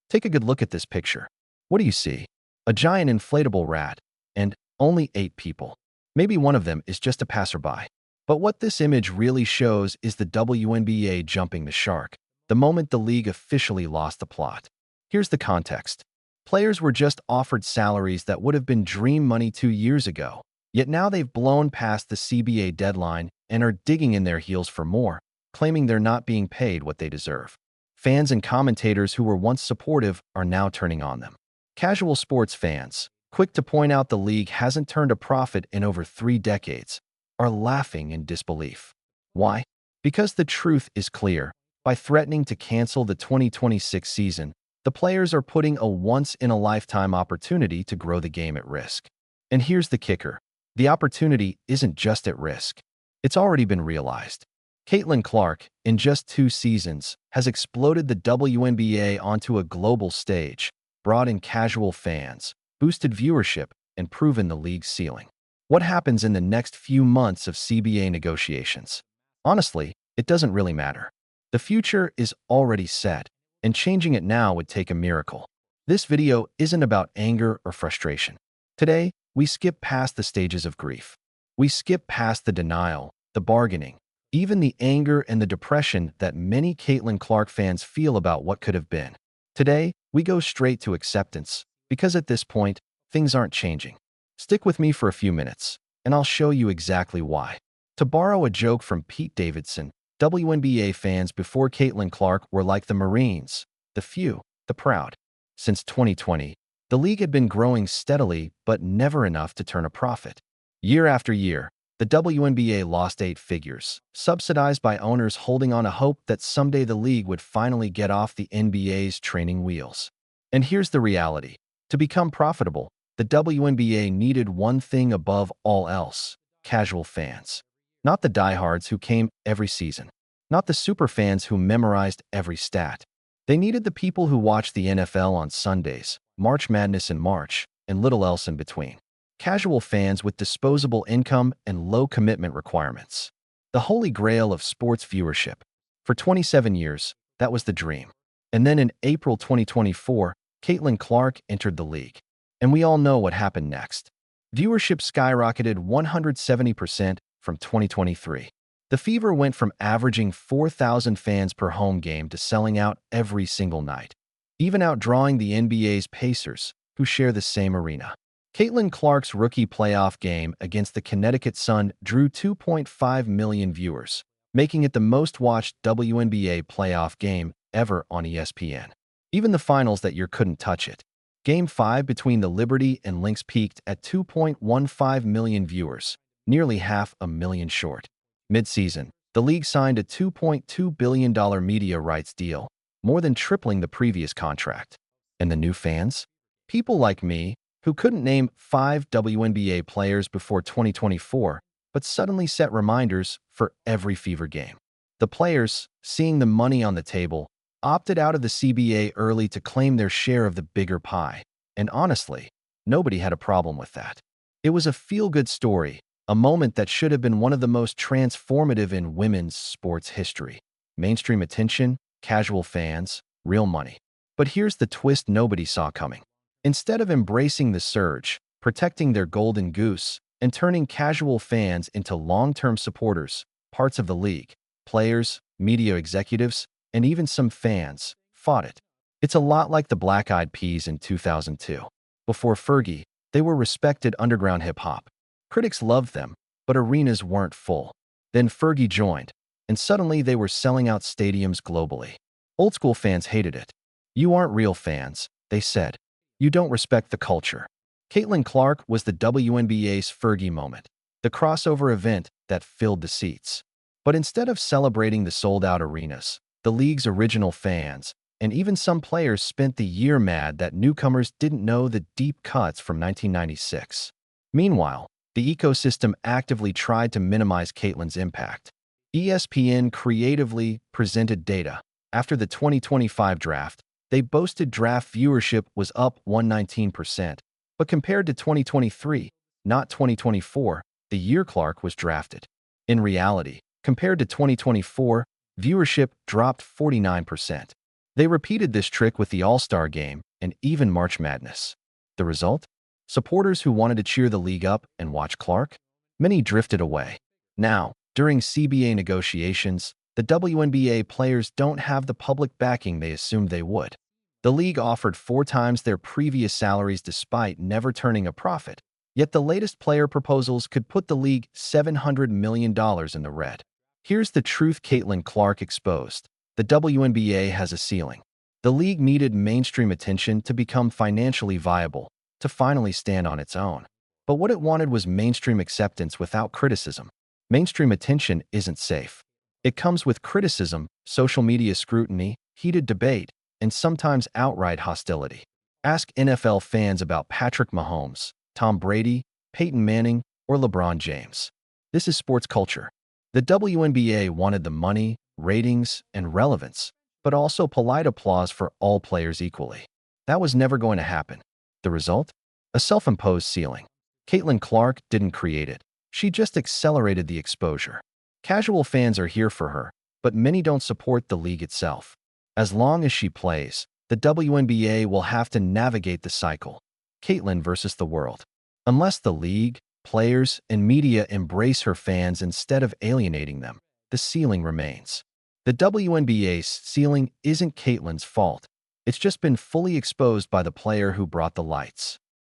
Take a good look at this picture. What do you see? A giant inflatable rat, and only 8 people. Maybe one of them is just a passerby. But what this image really shows is the WNBA jumping the shark, the moment the league officially lost the plot. Here's the context. Players were just offered salaries that would have been dream money 2 years ago, yet now they've blown past the CBA deadline and are digging in their heels for more, claiming they're not being paid what they deserve. Fans and commentators who were once supportive are now turning on them. Casual sports fans, quick to point out the league hasn't turned a profit in over 3 decades, are laughing in disbelief. Why? Because the truth is clear. By threatening to cancel the 2026 season, the players are putting a once-in-a-lifetime opportunity to grow the game at risk. And here's the kicker. The opportunity isn't just at risk. It's already been realized. Caitlin Clark, in just 2 seasons, has exploded the WNBA onto a global stage, brought in casual fans, boosted viewership, and proven the league's ceiling. What happens in the next few months of CBA negotiations? Honestly, it doesn't really matter. The future is already set, and changing it now would take a miracle. This video isn't about anger or frustration. Today, we skip past the stages of grief. We skip past the denial, the bargaining, even the anger and the depression that many Caitlin Clark fans feel about what could have been. Today, we go straight to acceptance, because at this point, things aren't changing. Stick with me for a few minutes, and I'll show you exactly why. To borrow a joke from Pete Davidson, WNBA fans before Caitlin Clark were like the Marines, the few, the proud. Since 2020, the league had been growing steadily but never enough to turn a profit. Year after year, the WNBA lost 8 figures, subsidized by owners holding on to hope that someday the league would finally get off the NBA's training wheels. And here's the reality. To become profitable, the WNBA needed one thing above all else: casual fans. Not the diehards who came every season. Not the superfans who memorized every stat. They needed the people who watched the NFL on Sundays, March Madness in March, and little else in between. Casual fans with disposable income and low commitment requirements. The holy grail of sports viewership. For 27 years, that was the dream. And then in April 2024, Caitlin Clark entered the league. And we all know what happened next. Viewership skyrocketed 170% from 2023. The Fever went from averaging 4,000 fans per home game to selling out every single night, even outdrawing the NBA's Pacers, who share the same arena. Caitlin Clark's rookie playoff game against the Connecticut Sun drew 2.5 million viewers, making it the most-watched WNBA playoff game ever on ESPN. Even the finals that year couldn't touch it. Game 5 between the Liberty and Lynx peaked at 2.15 million viewers, nearly 500,000 short. Mid-season, the league signed a $2.2 billion media rights deal, more than tripling the previous contract. And the new fans? People like me, who couldn't name 5 WNBA players before 2024, but suddenly set reminders for every Fever game. The players, seeing the money on the table, opted out of the CBA early to claim their share of the bigger pie. And honestly, nobody had a problem with that. It was a feel-good story, a moment that should have been one of the most transformative in women's sports history. Mainstream attention, casual fans, real money. But here's the twist nobody saw coming. Instead of embracing the surge, protecting their golden goose, and turning casual fans into long-term supporters, parts of the league, players, media executives, and even some fans fought it. It's a lot like the Black Eyed Peas in 2002. Before Fergie, they were respected underground hip-hop. Critics loved them, but arenas weren't full. Then Fergie joined, and suddenly they were selling out stadiums globally. Old-school fans hated it. "You aren't real fans," they said. "You don't respect the culture." Caitlin Clark was the WNBA's Fergie moment, the crossover event that filled the seats. But instead of celebrating the sold-out arenas, the league's original fans, and even some players spent the year mad that newcomers didn't know the deep cuts from 1996. Meanwhile, the ecosystem actively tried to minimize Caitlin's impact. ESPN creatively presented data. After the 2025 draft, they boasted draft viewership was up 119%, but compared to 2023, not 2024, the year Clark was drafted. In reality, compared to 2024, viewership dropped 49%. They repeated this trick with the All-Star Game and even March Madness. The result? Supporters who wanted to cheer the league up and watch Clark? Many drifted away. Now, during CBA negotiations, the WNBA players don't have the public backing they assumed they would. The league offered 4 times their previous salaries despite never turning a profit. Yet the latest player proposals could put the league $700 million in the red. Here's the truth Caitlin Clark exposed. The WNBA has a ceiling. The league needed mainstream attention to become financially viable, to finally stand on its own. But what it wanted was mainstream acceptance without criticism. Mainstream attention isn't safe. It comes with criticism, social media scrutiny, heated debate, and sometimes outright hostility. Ask NFL fans about Patrick Mahomes, Tom Brady, Peyton Manning, or LeBron James. This is sports culture. The WNBA wanted the money, ratings, and relevance, but also polite applause for all players equally. That was never going to happen. The result? A self-imposed ceiling. Caitlin Clark didn't create it. She just accelerated the exposure. Casual fans are here for her, but many don't support the league itself. As long as she plays, the WNBA will have to navigate the cycle. Caitlin versus the world. Unless the league, players, and media embrace her fans instead of alienating them, the ceiling remains. The WNBA's ceiling isn't Caitlin's fault. It's just been fully exposed by the player who brought the lights.